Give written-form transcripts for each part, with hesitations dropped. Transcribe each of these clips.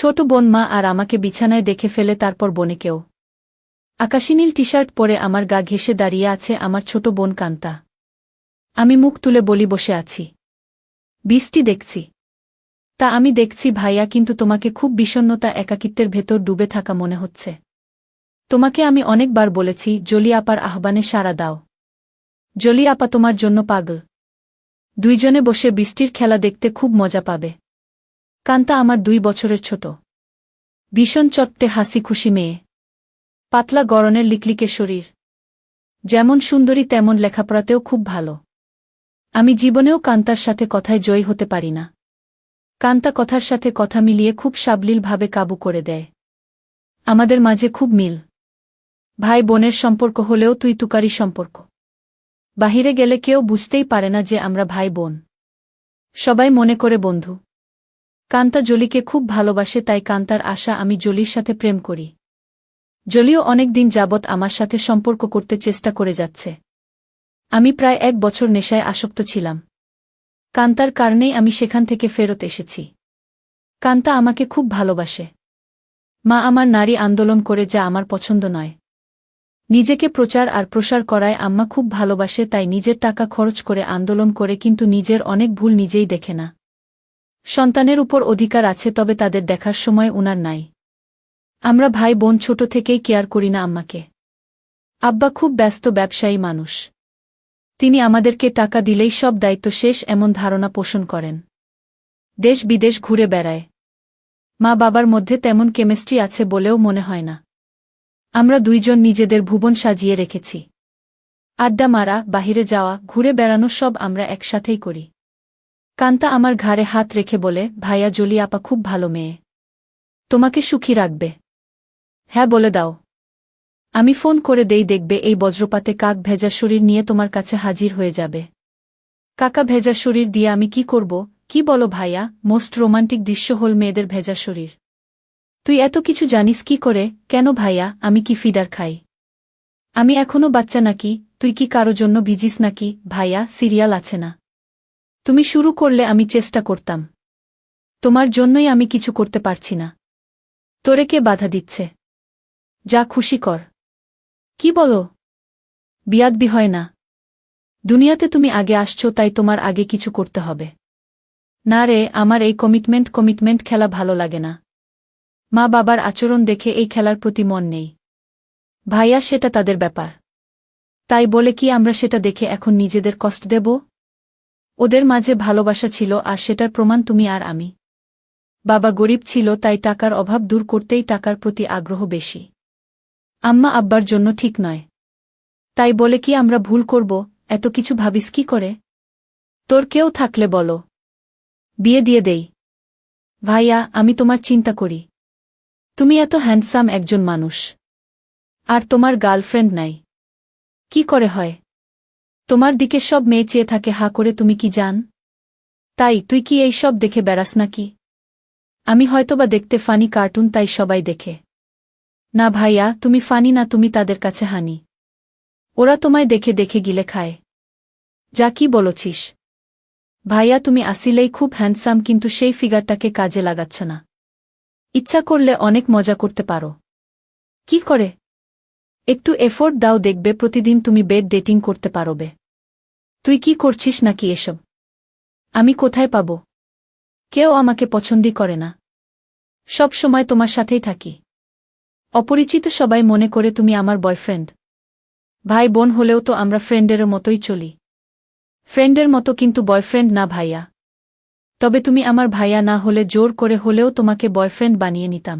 ছোট বোন মা আর আমাকে বিছানায় দেখে ফেলে, তারপর বোনেকেও। আকাশীনীল টি-শার্ট পরে আমার গা ঘেঁষে দাঁড়িয়ে আছে আমার ছোট বোন কান্তা। আমি মুখ তুলে বলি, বসে আছি, বৃষ্টি দেখছি। তা আমি দেখছি ভাইয়া, কিন্তু তোমাকে খুব বিষণ্ণতা একাকিত্বের ভেতর ডুবে থাকা মনে হচ্ছে। তোমাকে আমি অনেকবার বলেছি জলি আপার আহ্বানে সাড়া দাও। জলি আপা তোমার জন্য পাগল। দুইজনে বসে বৃষ্টির খেলা দেখতে খুব মজা পাবে। কান্তা আমার 2 বছরের ছোট, ভীষণ চট্টে হাসি খুশি মেয়ে, পাতলা গড়নের লিকলিকে শরীর, যেমন সুন্দরী তেমন লেখাপড়াতেও খুব ভালো। আমি জীবনেও কান্তার সাথে কথায় জয়ী হতে পারি না। কান্তা কথার সাথে কথা মিলিয়ে খুব সাবলীলভাবে কাবু করে দেয়। আমাদের মাঝে খুব মিল, ভাই বোনের সম্পর্ক হলেও তুই তুকারি সম্পর্ক। বাহিরে গেলে কেউ বুঝতেই পারে না যে আমরা ভাই বোন, সবাই মনে করে বন্ধু। কান্তা জলিকে খুব ভালোবাসে, তাই কান্তার আশা আমি জলির সাথে প্রেম করি। জলিও অনেক দিন যাবৎ আমার সাথে সম্পর্ক করতে চেষ্টা করে যাচ্ছে। আমি প্রায় 1 বছর নেশায় আসক্ত ছিলাম। কান্তার কারণেই আমি সেখান থেকে ফেরত এসেছি। কান্তা আমাকে খুব ভালোবাসে। মা আমার নারী আন্দোলন করে, যা আমার পছন্দ নয়। নিজেকে প্রচার আর প্রসার করায় আম্মা খুব ভালোবাসে, তাই নিজের টাকা খরচ করে আন্দোলন করে, কিন্তু নিজের অনেক ভুল নিজেই দেখে না। সন্তানের উপর অধিকার আছে, তবে তাদের দেখার সময় উনার নাই। আমরা ভাই বোন ছোট থেকেই কেয়ার করি না আম্মাকে। আব্বা খুব ব্যস্ত ব্যবসায়ী মানুষ। তিনি আমাদেরকে টাকা দিলেই সব দায়িত্ব শেষ, এমন ধারণা পোষণ করেন। দেশ বিদেশ ঘুরে বেড়ায়। মা বাবার মধ্যে তেমন কেমিস্ট্রি আছে বলেও মনে হয় না। আমরা দুইজন নিজেদের ভুবন সাজিয়ে রেখেছি। আড্ডা মারা, বাহিরে যাওয়া, ঘুরে বেড়ানো সব আমরা একসাথেই করি। কান্তা আমার ঘাড়ে হাত রেখে বলে, ভাইয়া জলি আপা খুব ভালো মেয়ে, তোমাকে সুখী রাখবে। হ্যাঁ বলে দাও। আমি ফোন করে দেই, দেখবে এই বজ্রপাতে কাক ভেজা শরীর নিয়ে তোমার কাছে হাজির হয়ে যাবে। কাকা ভেজা শরীর দিয়ে আমি কি করব? কি বলো ভাইয়া, মোস্ট রোমান্টিক দৃশ্য হল মেয়েদের ভেজা শরীর। তুই এত কিছু জানিস কি করে? কেন ভাইয়া, আমি কি ফিডার খাই? আমি এখনো বাচ্চা নাকি? তুই কি কারো জন্য ভিজিস নাকি? ভাইয়া, সিরিয়াল আছে না? তুমি শুরু করলে আমি চেষ্টা করতাম। তোমার জন্যই আমি কিছু করতে পারছি না। তোরে কে বাধা দিচ্ছে? যা খুশি কর। কি বলো? বিয়াদবি হয় না। দুনিয়াতে তুমি আগে আসছো, তাই তোমার আগে কিছু করতে হবে। না রে, আমার এই কমিটমেন্ট খেলা ভালো লাগে না। মা বাবার আচরণ দেখে এই খেলার প্রতি মন নেই। ভাইয়া, সেটা তাদের ব্যাপার। তাই বলে কি আমরা সেটা দেখে এখন নিজেদের কষ্ট দেব? ওদের মাঝে ভালোবাসা ছিল, আর সেটার প্রমাণ তুমি আর আমি। বাবা গরিব ছিল, তাই টাকার অভাব দূর করতেই টাকার প্রতি আগ্রহ বেশি। আম্মা আব্বার জন্য ঠিক নয়। তাই বলে কি আমরা ভুল করব? এত কিছু ভাবিস কি করে? তোর কেউ থাকলে বলো, বিয়ে দিয়ে দেই। ভাইয়া, আমি তোমার চিন্তা করি। তুমি এত হ্যান্ডসাম একজন মানুষ, আর তোমার গার্লফ্রেন্ড নাই। কি করে হয়? তোমার দিকে সব মেয়ে চেয়ে থাকে হা করে, তুমি কি জান? তাই তুই কি এই সব দেখে বেড়াস নাকি? আমি হয়তোবা দেখতে ফানি কার্টুন, তাই সবাই দেখে। না ভাইয়া, তুমি ফানি না, তুমি তাদের কাছে হানি। ওরা তোমায় দেখে দেখে গিলে খায়। যা কি বলছিস? ভাইয়া, তুমি আসিলেই খুব হ্যান্ডসাম, কিন্তু সেই ফিগারটাকে কাজে লাগাচ্ছ না। ইচ্ছা করলে অনেক মজা করতে পারো। কি করে? একটু এফোর্ট দাও, দেখবে প্রতিদিন তুমি বেড ডেটিং করতে পারবে। তুই কি করছিস নাকি এসব? আমি কোথায় পাব? কেউ আমাকে পছন্দই করে না। সব সময় তোমার সাথেই থাকি। অপরিচিত সবাই মনে করে তুমি আমার বয়ফ্রেন্ড। ভাই বোন হলেও তো আমরা ফ্রেন্ডের মতোই চলি। ফ্রেন্ডের মতো, কিন্তু বয়ফ্রেন্ড না ভাইয়া। তবে তুমি আমার ভাইয়া না হলে জোর করে হলেও তোমাকে বয়ফ্রেন্ড বানিয়ে নিতাম।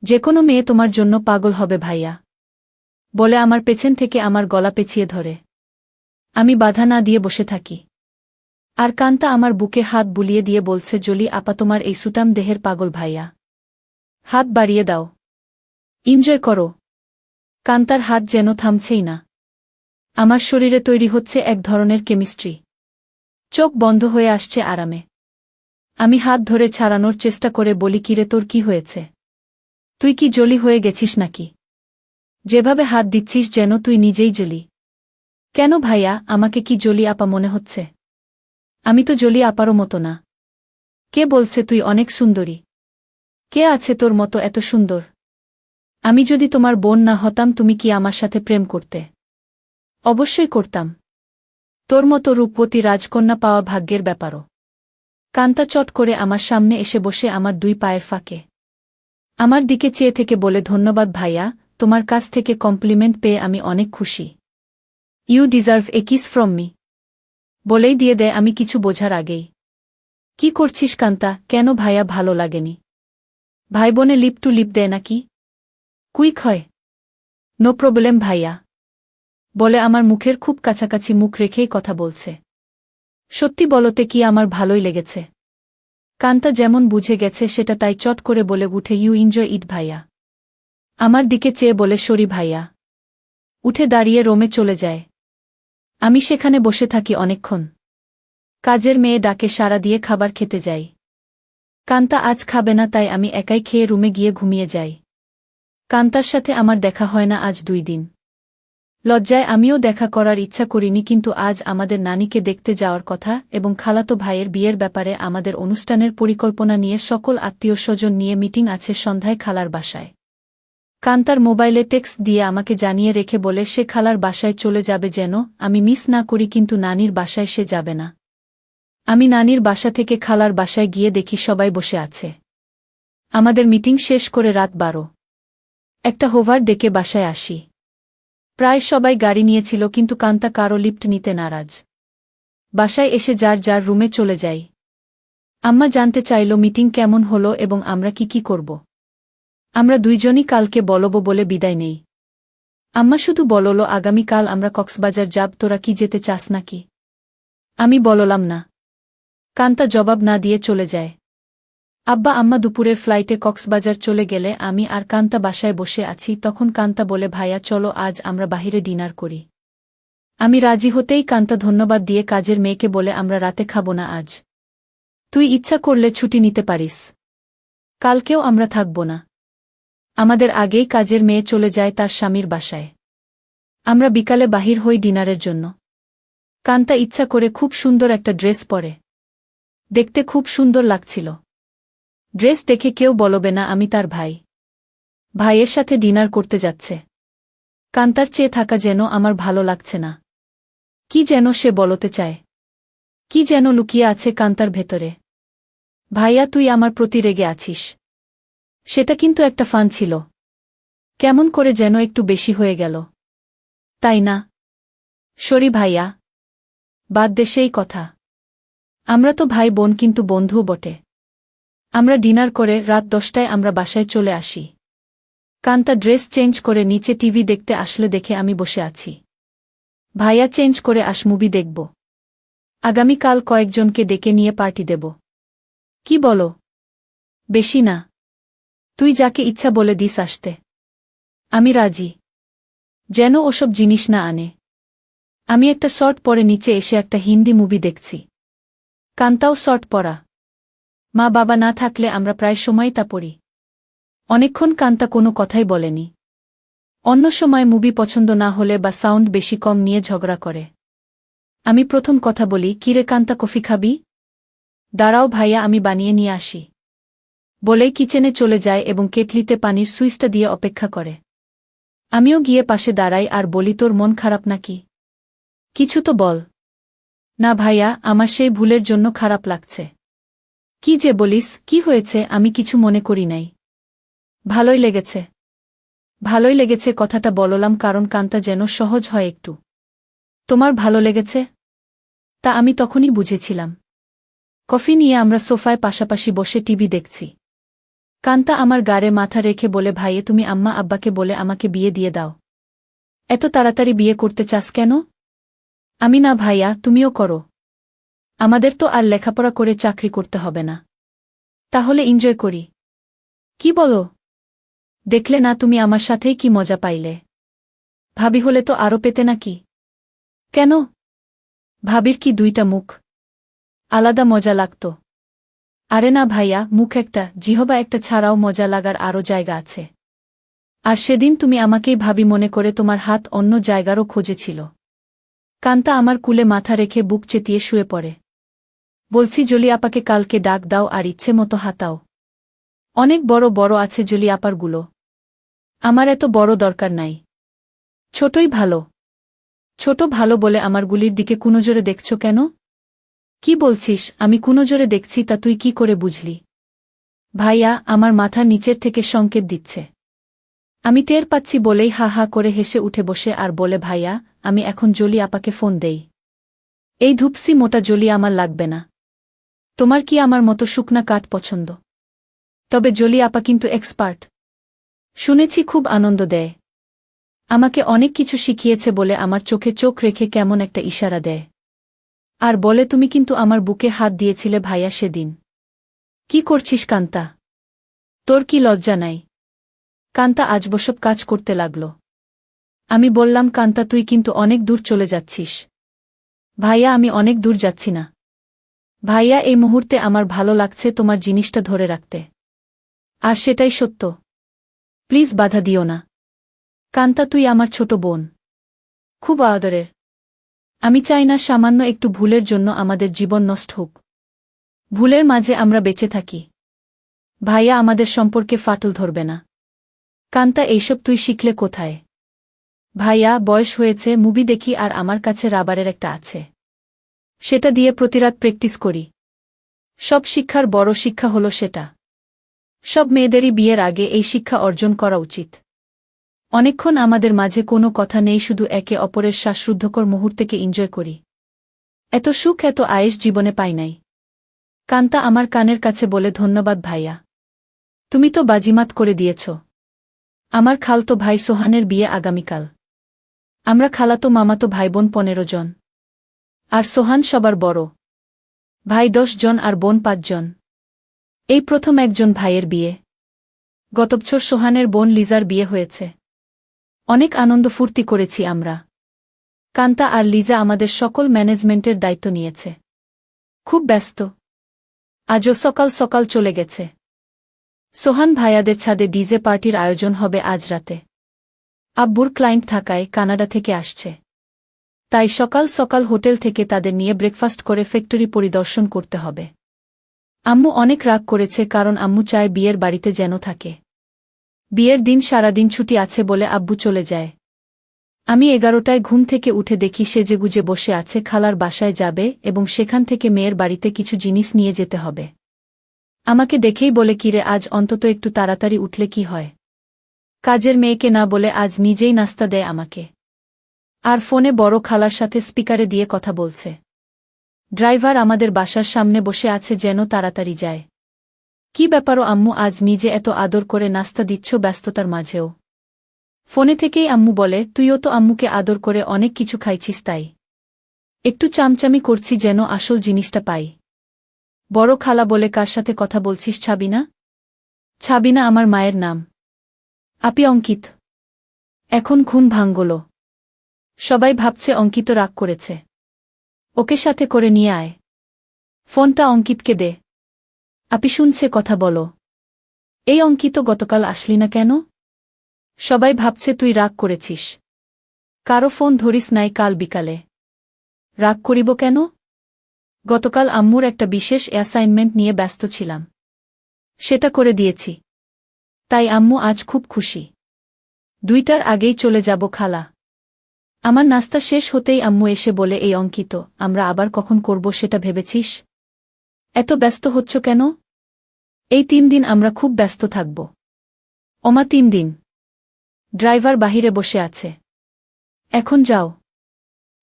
যে কোনো মেয়ে তোমার জন্য পাগল হবে ভাইয়া, বলে আমার পেছন থেকে আমার গলা পেঁচিয়ে ধরে। আমি বাধা না দিয়ে বসে থাকি। আর কান্তা আমার বুকে হাত বুলিয়ে দিয়ে বলছে, জলি আপা তোমার এই সুটাম দেহের পাগল ভাইয়া। হাত বাড়িয়ে দাও, এনজয় করো। কান্তার হাত যেন থামছেই না। আমার শরীরে তৈরি হচ্ছে এক ধরনের কেমিস্ট্রি। চোখ বন্ধ হয়ে আসছে আরামে। আমি হাত ধরে ছাড়ানোর চেষ্টা করে বলি, কিরে তোর কি হয়েছে? তুই কি জলি হয়ে গেছিস নাকি? যেভাবে হাত দিচ্ছিস যেন তুই নিজেই জলি। কেন ভাইয়া, আমাকে কি জলি আপা মনে হচ্ছে? আমি তো জলি আপারও মতো না। কে বলছে তুই অনেক সুন্দরী? কে আছে তোর মতো এত সুন্দর? আমি যদি তোমার বোন না হতাম তুমি কি আমার সাথে প্রেম করতে? অবশ্যই করতাম। তোর মতো রূপবতী রাজকন্যা পাওয়া ভাগ্যের ব্যাপারও। কান্তা চট করে আমার সামনে এসে বসে আমার দুই পায়ের ফাঁকে আমার দিকে চেয়ে থেকে বলে, ধন্যবাদ ভাইয়া, তোমার কাছ থেকে কমপ্লিমেন্ট পেয়ে আমি অনেক খুশি। You deserve a kiss from me. বলেই দিয়ে দেয় আমি কিছু বোঝার আগেই। কি করছিস কান্তা? কেন ভাইয়া ভালো লাগেনি? ভাই বোনে লিপ টু লিপ দেয় নাকি? কুইক হয়। নো প্রবলেম ভাইয়া। বলে আমার মুখের খুব কাছাকাছি মুখ রেখেই কথা বলছে। সত্যি বলতে কি আমার ভালোই লেগেছে। কান্তা যেমন বুঝে গেছে সেটা তাই চট করে বলে উঠে, ইউ এনজয় ইট ভাইয়া। আমার দিকে চেয়ে বলে, সরি ভাইয়া। উঠে দাঁড়িয়ে রোমে চলে যায়। আমি সেখানে বসে থাকি অনেকক্ষণ। কাজের মেয়ে ডাকে সাড়া দিয়ে খাবার খেতে যাই। কান্তা আজ খাবে না তাই আমি একাই খেয়ে রুমে গিয়ে ঘুমিয়ে যাই। কান্তার সাথে আমার দেখা হয় না আজ 2 দিন। লজ্জায় আমিও দেখা করার ইচ্ছা করিনি, কিন্তু আজ আমাদের নানিকে দেখতে যাওয়ার কথা এবং খালাতো ভাইয়ের বিয়ের ব্যাপারে আমাদের অনুষ্ঠানের পরিকল্পনা নিয়ে সকল আত্মীয়স্বজন নিয়ে মিটিং আছে সন্ধ্যায় খালার বাসায়। কান্তার মোবাইলে টেক্সট দিয়ে আমাকে জানিয়ে রেখে বলে সে খালার বাসায় চলে যাবে যেন আমি মিস না করি, কিন্তু নানির বাসায় সে যাবে না। আমি নানির বাসা থেকে খালার বাসায় গিয়ে দেখি সবাই বসে আছে। আমাদের মিটিং শেষ করে রাত 12। একটা হোভার ডেকে বাসায় আসি। প্রায় সবাই গাড়ি নিয়েছিল, কিন্তু কান্তা কারও লিফট নিতে নারাজ। বাসায় এসে যার যার রুমে চলে যাই। আম্মা জানতে চাইল মিটিং কেমন হলো এবং আমরা কি করব। আমরা দুইজনই কালকে বলব বলে বিদায় নেই। আম্মা শুধু বলল, আগামীকাল আমরা কক্সবাজার যাব, তোরা কি যেতে চাস নাকি? আমি বললাম না। কান্তা জবাব না দিয়ে চলে যায়। আব্বা আম্মা দুপুরের ফ্লাইটে কক্সবাজার চলে গেলে আমি আর কান্তা বাসায় বসে আছি। তখন কান্তা বলে, ভাইয়া চলো আজ আমরা বাহিরে ডিনার করি। আমি রাজি হতেই কান্তা ধন্যবাদ দিয়ে কাজের মেয়েকে বলে, আমরা রাতে খাবো না আজ। তুই ইচ্ছা করলে ছুটি নিতে পারিস। কালকেও আমরা থাকব না। আমাদের আগেই কাজের মেয়ে চলে যায় তার স্বামীর বাসায়। আমরা বিকালে বাহির হই ডিনারের জন্য। কান্তা ইচ্ছা করে খুব সুন্দর একটা ড্রেস পরে। দেখতে খুব সুন্দর লাগছিল। ড্রেস দেখে কেউ বলবে না আমি তার ভাই। ভাইয়ের সাথে ডিনার করতে যাচ্ছে। কান্তার চেয়ে থাকা যেন আমার ভালো লাগছে না। কি যেন সে বলতে চায়। কি যেন লুকিয়ে আছে কান্তার ভেতরে। ভাইয়া তুই আমার প্রতি রেগে আছিস। সেটা কিন্তু একটা ফান ছিল। কেমন করে যেন একটু বেশি হয়ে গেল। তাই না? সরি ভাইয়া। বাদ দে সেই কথা। আমরা তো ভাই বোন, কিন্তু বন্ধুও বটে। আমরা ডিনার করে রাত 10টায় আমরা বাসায় চলে আসি। কান্তা ড্রেস চেঞ্জ করে নিচে টিভি দেখতে আসলে দেখে আমি বসে আছি। ভাইয়া চেঞ্জ করে মুভি দেখব। আগামীকাল কয়েকজনকে ডেকে নিয়ে পার্টি দেব। কি বলো? বেশি না। তুই যাকে ইচ্ছা বলে দিস আসতে। আমি রাজি। যেন ওসব জিনিস না আনে। আমি একটা শর্ট পরে নিচে এসে একটা হিন্দি মুভি দেখছি। কান্তাও শর্ট পরা। মা বাবা না থাকলে আমরা প্রায় সময় তা পড়ি। অনেকক্ষণ কান্তা কোনো কথাই বলেনি। অন্য সময় মুভি পছন্দ না হলে বা সাউন্ড বেশি কম নিয়ে ঝগড়া করে। আমি প্রথম কথা বলি, কিরে কান্তা কফি খাবি? দাঁড়াও ভাইয়া আমি বানিয়ে নিয়ে আসি। বলেই কিচেনে চলে যায় এবং কেটলিতে পানির সুইচটা দিয়ে অপেক্ষা করে। আমিও গিয়ে পাশে দাঁড়াই আর বলি, তোর মন খারাপ নাকি? কিছু তো বল। না ভাইয়া, আমার সেই ভুলের জন্য খারাপ লাগছে। কি যে বলিস, কি হয়েছে? আমি কিছু মনে করি নাই। ভালোই লেগেছে। ভালোই লেগেছে কথাটা বললাম কারণ কান্তা যেন সহজ হয় একটু। তোমার ভালো লেগেছে? তা আমি তখনই বুঝেছিলাম। কফি নিয়ে আমরা সোফায় পাশাপাশি বসে টিভি দেখছি। কান্তা আমার গাড়ে মাথা রেখে বলে, ভাইয়ে তুমি আম্মা আব্বাকে বলে আমাকে বিয়ে দিয়ে দাও। এত তাড়াতাড়ি বিয়ে করতে চাস কেন? আমি না ভাইয়া, তুমিও করো। আমাদের তো আর লেখাপড়া করে চাকরি করতে হবে না। তাহলে এনজয় করি। কি বলো? দেখলে না তুমি আমার সাথেই কি মজা পাইলে। ভাবি হলে তো আরও পেতে নাকি? কেন? ভাবির কি 2টা মুখ? আলাদা মজা লাগত। আরে না ভাইয়া, মুখ একটা, জিহবা একটা ছাড়াও মজা লাগার আরও জায়গা আছে। আর সেদিন তুমি আমাকেই ভাবি মনে করে তোমার হাত অন্য জায়গারও খোঁজেছিল। কান্তা আমার কুলে মাথা রেখে বুক চেতিয়ে শুয়ে পড়ে। বলছি জলি আপাকে কালকে ডাক দাও আর ইচ্ছে মতো হাতাও। অনেক বড় বড় আছে জলি আপারগুলো। আমার এত বড় দরকার নাই। ছোটই ভালো। ছোট ভালো বলে আমারগুলির দিকে কুনজরে দেখছ কেন? কি বলছিস? আমি কুনজরে দেখছি তা তুই কি করে বুঝলি? ভাইয়া আমার মাথার নিচের থেকে সংকেত দিচ্ছে। আমি টের পাচ্ছি বলেই হা হা করে হেসে উঠে বসে আর বলে, ভাইয়া আমি এখন জলি আপাকে ফোন দেই। এই ধূপসি মোটা জলি আমার লাগবে না। তোমার কি আমার মতো শুকনা কাঠ পছন্দ? তবে জলি আপা কিন্তু এক্সপার্ট। শুনেছি খুব আনন্দ দেয়। আমাকে অনেক কিছু শিখিয়েছে বলে আমার চোখে চোখ রেখে কেমন একটা ইশারা দেয়। আর বলে, তুমি কিন্তু আমার বুকে হাত দিয়েছিলে ভাইয়া সেদিন। কি করছিস কান্তা? তোর কি লজ্জা নাই? কান্তা আজবসব কাজ করতে লাগল। আমি বললাম, কান্তা তুই কিন্তু অনেক দূর চলে যাচ্ছিস। ভাইয়া আমি অনেক দূর যাচ্ছি না। ভাইয়া এই মুহূর্তে আমার ভালো লাগছে তোমার জিনিসটা ধরে রাখতে। আর সেটাই সত্য। প্লিজ বাধা দিও না। কান্তা তুই আমার ছোট বোন। খুব আদরের। আমি চাই না সামান্য একটু ভুলের জন্য আমাদের জীবন নষ্ট হোক। ভুলের মাঝে আমরা বেঁচে থাকি। ভাইয়া আমাদের সম্পর্কে ফাটল ধরবে না। কান্তা এইসব তুই শিখলে কোথায়? ভাইয়া বয়স হয়েছে, মুভি দেখি আর আমার কাছে রাবারের একটা আছে। সেটা দিয়ে প্রতিরাত প্র্যাকটিস করি। সব শিক্ষার বড় শিক্ষা হলো সেটা। সব মেয়েদেরই বিয়ের আগে এই শিক্ষা অর্জন করা উচিত। অনেকক্ষণ আমাদের মাঝে কোনো কথা নেই, শুধু একে অপরের শ্বাসরুদ্ধকর মুহূর্তকে এনজয় করি। এত সুখ এত আয়েশ জীবনে পাই নাই। কান্তা আমার কানের কাছে বলে, ধন্যবাদ ভাইয়া। তুমি তো বাজিমাত করে দিয়েছ। আমার খালতো ভাই সোহানের বিয়ে আগামীকাল। আমরা খালাতো মামাতো ভাইবোন 15 জন। আর সোহান সবার বড়। ভাই 10 জন আর বোন 5 জন। এই প্রথম একজন ভাইয়ের বিয়ে। গত বছর সোহানের বোন লিজার বিয়ে হয়েছে। অনেক আনন্দ ফুর্তি করেছি আমরা। কান্তা আর লিজা আমাদের সকল ম্যানেজমেন্টের দায়িত্ব নিয়েছে। খুব ব্যস্ত। আজও সকাল সকাল চলে গেছে। সোহান ভাইয়াদের ছাদে ডিজে পার্টির আয়োজন হবে আজ রাতে। আব্বুর ক্লায়েন্ট থাকায় কানাডা থেকে আসছে। তাই সকাল সকাল হোটেল থেকে তাদের নিয়ে ব্রেকফাস্ট করে ফ্যাক্টরি পরিদর্শন করতে হবে। আম্মু অনেক রাগ করেছে কারণ আম্মু চায় বিয়ের বাড়িতে যেন থাকে। বিয়ের দিন সারাদিন ছুটি আছে বলে আব্বু চলে যায়। আমি 11টায় ঘুম থেকে উঠে দেখি সেজেগুজে বসে আছে, খালার বাসায় যাবে এবং সেখান থেকে মেয়ের বাড়িতে কিছু জিনিস নিয়ে যেতে হবে। আমাকে দেখেই বলে, কিরে আজ অন্তত একটু তাড়াতাড়ি উঠলে কি হয়? কাজের মেয়েকে না বলে আজ নিজেই নাস্তা দেয় আমাকে। আর ফোনে বড় খালার সাথে স্পিকারে দিয়ে কথা বলছে। ড্রাইভার আমাদের বাসার সামনে বসে আছে যেন তাড়াতাড়ি যায়। কি ব্যাপারও আম্মু আজ নিজে এত আদর করে নাস্তা দিচ্ছ ব্যস্ততার মাঝেও? ফোনে থেকেই আম্মু বলে, তুইও তো আম্মুকে আদর করে অনেক কিছু খাইছিস তাই। একটু চামচামি করছি যেন আসল জিনিসটা পাই। বড় খালা বলে, কার সাথে কথা বলছিস? ছাবিনা? ছাবিনা আমার মায়ের নাম। আপি অঙ্কিত। এখন ঘুম ভাঙল। সবাই ভাবছে অঙ্কিত রাগ করেছে। ওকে সাথে করে নিয়ে আয়। ফোনটা অঙ্কিতকে দে। আপি শুনছে, কথা বলো। এই অঙ্কিত, গতকাল আসলি না কেন? সবাই ভাবছে তুই রাগ করেছিস। কারো ফোন ধরিস নাই কাল বিকালে। রাগ করিব কেন? গতকাল আম্মুর একটা বিশেষ অ্যাসাইনমেন্ট নিয়ে ব্যস্ত ছিলাম। সেটা করে দিয়েছি। তাই আম্মু আজ খুব খুশি। 2টার আগেই চলে যাব খালা। আমার নাস্তা শেষ হতেই আম্মু এসে বলে, এই অঙ্কিত, আমরা আবার কখন করব সেটা ভেবেছিস? এত ব্যস্ত হচ্ছ কেন? এই 3 দিন আমরা খুব ব্যস্ত থাকব। ওমা 3 দিন? ড্রাইভার বাহিরে বসে আছে। এখন যাও।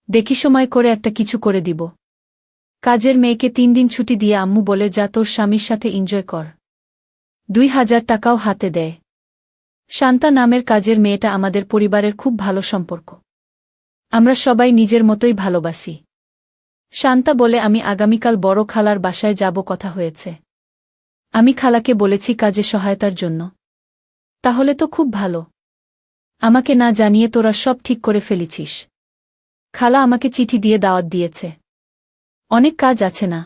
দেখি সময় করে একটা কিছু করে দিব। কাজের মেয়েকে 3 দিন ছুটি দিয়ে আম্মু বলে, যা তোর স্বামীর সাথে এনজয় কর। 2000 টাকাও হাতে দেয়। শান্তা নামের কাজের মেয়েটা আমাদের পরিবারের খুব ভালো সম্পর্ক। আমরা সবাই নিজের মতোই ভালোবাসি। শান্তা বলে, আমি আগামীকাল বড় খালার বাসায় যাব, কথা হয়েছে। আমি খালাকে বলেছি কাজে সহায়তার জন্য। তাহলে তো খুব ভালো। আমাকে না জানিয়ে তোরা সব ঠিক করে ফেলেছিস। খালা আমাকে চিঠি দিয়ে দাওয়াত দিয়েছে। অনেক কাজ আছে না?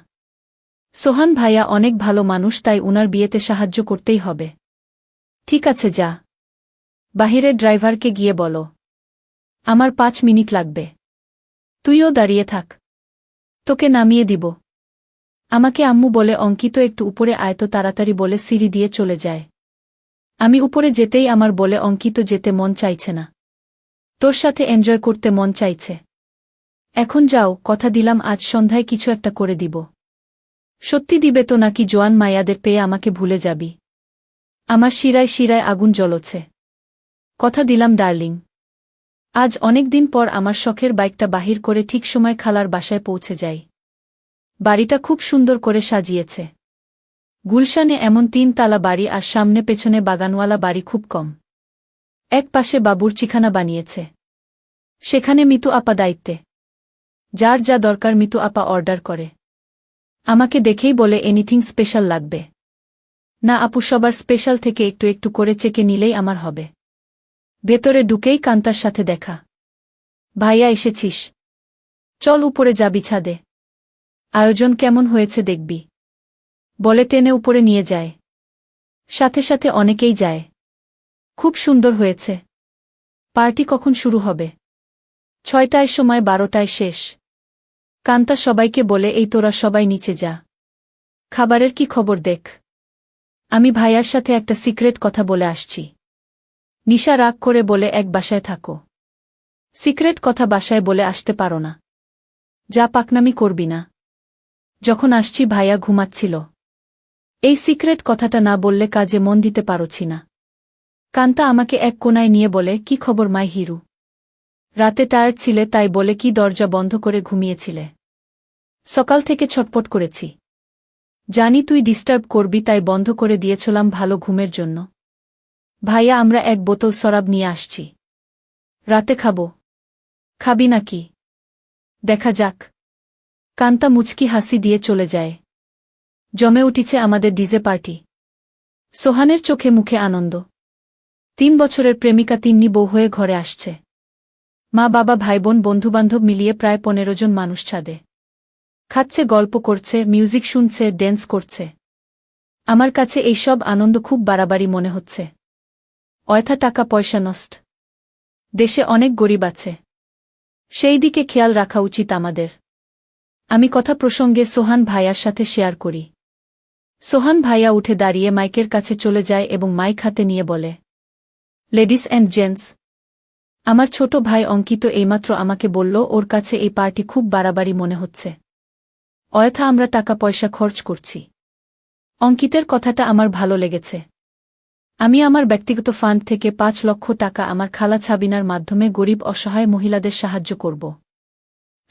সোহান ভাইয়া অনেক ভালো মানুষ, তাই উনার বিয়েতে সাহায্য করতেই হবে। ঠিক আছে, যা। বাহিরের ড্রাইভারকে গিয়ে বলো আমার 5 মিনিট লাগবে। তুইও দাঁড়িয়ে থাক। তোকে নামিয়ে দিব। আমাকে আম্মু বলে অঙ্কিত একটু উপরে আয় তো তাড়াতাড়ি বলে সিঁড়ি দিয়ে চলে যায়। আমি উপরে যেতেই আমার বলে অঙ্কিত যেতে মন চাইছে না। তোর সাথে এনজয় করতে মন চাইছে। এখন যাও, কথা দিলাম আজ সন্ধ্যায় কিছু একটা করে দিব। সত্যি দিবে তো নাকি জোয়ান মাইয়াদের পেয়ে আমাকে ভুলে যাবি? আমার শিরায় শিরায় আগুন জ্বলছে। কথা দিলাম ডার্লিং। আজ অনেক দিন পর আমার শখের বাইকটা বাহির করে ঠিক সময় খালার বাসায় পৌঁছে যাই। বাড়িটা খুব সুন্দর করে সাজিয়েছে। গুলশানে এমন 3 তালা বাড়ি আর সামনে পেছনে বাগানওয়ালা বাড়ি খুব কম। এক পাশে বাবুর্চিখানা বানিয়েছে। সেখানে মিতু আপা দায়িত্বে। যার যা দরকার মিতু আপা অর্ডার করে। আমাকে দেখেই বলে এনিথিং স্পেশাল লাগবে? না আপু, সবার স্পেশাল থেকে একটু একটু করে চেকে নিলেই আমার হবে। ভেতরে ঢুকেই কান্তার সাথে দেখা। ভাইয়া এসেছিস? চল উপরে যাবি ছাদে। আয়োজন কেমন হয়েছে দেখবি। বলে টেনে উপরে নিয়ে যায়। সাথে সাথে অনেকেই যায়। খুব সুন্দর হয়েছে। পার্টি কখন শুরু হবে? 6টায় সময়, 12টায় শেষ। কান্তা সবাইকে বলে এই তোরা সবাই নিচে যা। খাবারের কি খবর দেখ। আমি ভাইয়ার সাথে একটা সিক্রেট কথা বলে আসছি। নিশা রাগ করে বলে এক বাসায় থাকো। সিক্রেট কথা বাসায় বলে আসতে পারো না। যা পাকনামি করবি না। যখন আসছি ভাইয়া ঘুমাচ্ছিল। এই সিক্রেট কথাটা না বললে কাজে মন দিতে পারছি না। কান্তা আমাকে এক কোণায় নিয়ে বলে কি খবর মাই হিরু? রাতে টায়ার্ড ছিলে তাই বলে কি দরজা বন্ধ করে ঘুমিয়েছিলে? সকাল থেকে ছটপট করেছি। জানি তুই ডিস্টার্ব করবি তাই বন্ধ করে দিয়েছিলাম ভালো ঘুমের জন্য। ভাইয়া আমরা এক বোতল শরাব নিয়ে আসছি। রাতে খাবো। খাবি নাকি? দেখা যাক। কান্তা মুচকি হাসি দিয়ে চলে যায়। জমে উঠেছে আমাদের ডিজে পার্টি। সোহানের চোখে মুখে আনন্দ। 3 বছরের প্রেমিকা তিন্নি বউ হয়ে ঘরে আসছে। মা বাবা ভাইবোন বন্ধুবান্ধব মিলিয়ে প্রায় 15 জন মানুষ ছাদে। খাচ্ছে, গল্প করছে, মিউজিক শুনছে, ড্যান্স করছে। আমার কাছে এই সব আনন্দ খুব বাড়াবাড়ি মনে হচ্ছে। অয়থা টাকা পয়সা নষ্ট। দেশে অনেক গরিব আছে। সেই দিকে খেয়াল রাখা উচিত আমাদের। আমি কথা প্রসঙ্গে সোহান ভাইয়ার সাথে শেয়ার করি। সোহান ভাইয়া উঠে দাঁড়িয়ে মাইকের কাছে চলে যায় এবং মাইক হাতে নিয়ে বলে, লেডিস অ্যান্ড জেন্টস, আমার ছোট ভাই অঙ্কিত এইমাত্র আমাকে বলল ওর কাছে এই পার্টি খুব বাড়াবাড়ি মনে হচ্ছে। অয়থা আমরা টাকা পয়সা খরচ করছি। অঙ্কিতের কথাটা আমার ভালো লেগেছে। আমি আমার ব্যক্তিগত ফান্ড থেকে 5 লক্ষ টাকা আমার খালা ছাবিনার মাধ্যমে গরিব অসহায় মহিলাদের সাহায্য করব।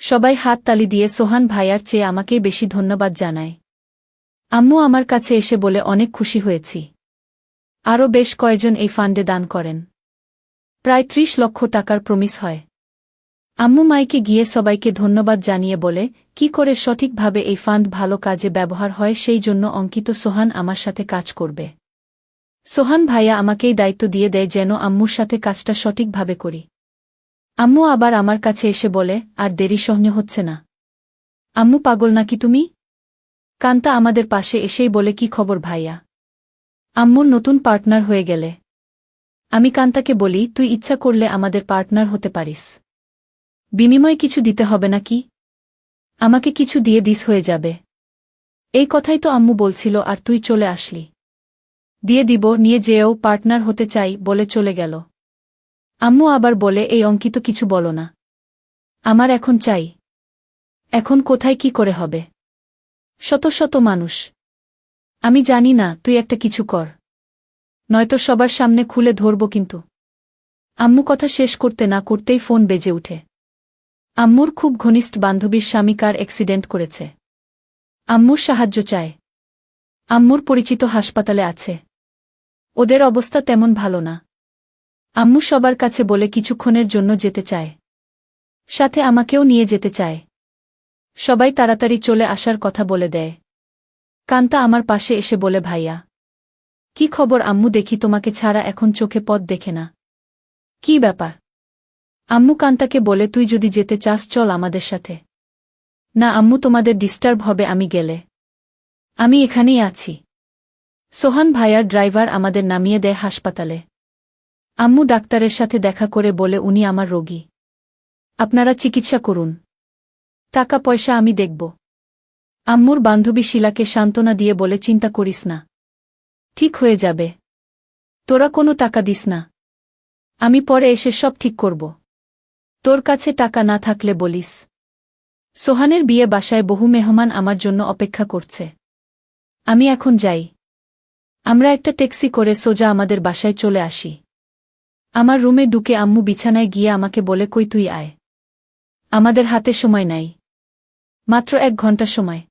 সবাই হাত তালি দিয়ে সোহান ভাইয়ার চেয়ে আমাকেই বেশি ধন্যবাদ জানায়। আম্মু আমার কাছে এসে বলে অনেক খুশি হয়েছি। আরও বেশ কয়েকজন এই ফান্ডে দান করেন। প্রায় 30 লক্ষ টাকার প্রমিস হয়। আম্মু মাইকে গিয়ে সবাইকে ধন্যবাদ জানিয়ে বলে কি করে সঠিকভাবে এই ফান্ড ভালো কাজে ব্যবহার হয় সেই জন্য অঙ্কিত সোহান আমার সাথে কাজ করবে। সোহান ভাইয়া আমাকেই দায়িত্ব দিয়ে দেয় যেন আম্মুর সাথে কাজটা সঠিকভাবে করি। আম্মু আবার আমার কাছে এসে বলে আর দেরি সহ্য হচ্ছে না। আম্মু পাগল নাকি তুমি? কান্তা আমাদের পাশে এসেই বলে কি খবর ভাইয়া? আম্মুর নতুন পার্টনার হয়ে গেলে। আমি কান্তাকে বলি তুই ইচ্ছা করলে আমাদের পার্টনার হতে পারিস। বিনিময়ে কিছু দিতে হবে নাকি? আমাকে কিছু দিয়ে দিস হয়ে যাবে। এই কথাই তো আম্মু বলছিল আর তুই চলে আসলি। দিয়ে দিব, নিয়ে যেও, পার্টনার হতে চাই বলে চলে গেল। আম্মু আবার বলে এই অঙ্কিত কিছু বলো না। আমার এখন চাই। এখন কোথায় কি করে হবে? শত শত মানুষ। আমি জানি না, তুই একটা কিছু কর। নয়তো সবার সামনে খুলে ধরব কিন্তু। আম্মু কথা শেষ করতে না করতেই ফোন বেজে উঠে। আম্মুর খুব ঘনিষ্ঠ বান্ধবীর স্বামী কার অ্যাক্সিডেন্ট করেছে। আম্মুর সাহায্য চায়। আম্মুর পরিচিত হাসপাতালে আছে। ওদের অবস্থা তেমন ভালো না। আম্মু সবার কাছে বলে কিছুক্ষণের জন্য যেতে চায়। সাথে আমাকেও নিয়ে যেতে চায়। সবাই তাড়াতাড়ি চলে আসার কথা বলে দেয়। কান্তা আমার পাশে এসে বলে ভাইয়া, কি খবর আম্মু? দেখি তোমাকে ছাড়া এখন চোখে পথ দেখে না। কি ব্যাপার? আম্মু কান্তাকে বলে তুই যদি যেতে চাস চল আমাদের সাথে। না আম্মু, তোমাদের ডিস্টার্ব হবে আমি গেলে। আমি এখানেই আছি। সোহান ভাইয়ার ড্রাইভার আমাদের নামিয়ে দেয় হাসপাতালে। আম্মু ডাক্তারের সাথে দেখা করে বলে উনি আমার রোগী। আপনারা চিকিৎসা করুন। টাকা পয়সা আমি দেখব। আম্মুর বান্ধবী শিলাকে সান্ত্বনা দিয়ে বলে চিন্তা করিস না। ঠিক হয়ে যাবে। তোরা কোনো টাকা দিস না। আমি পরে এসে সব ঠিক করব। তোর কাছে টাকা না থাকলে বলিস। সোহানের বিয়ে বাসায় বহু মেহমান আমার জন্য অপেক্ষা করছে। আমি এখন যাই। আমরা একটা ট্যাক্সি করে সোজা আমাদের বাসায় চলে আসি। আমার রুমে ঢুকে আম্মু বিছানায় গিয়ে আমাকে বলে কই তুই আয়। আমাদের হাতে সময় নাই। মাত্র 1 ঘন্টা সময়।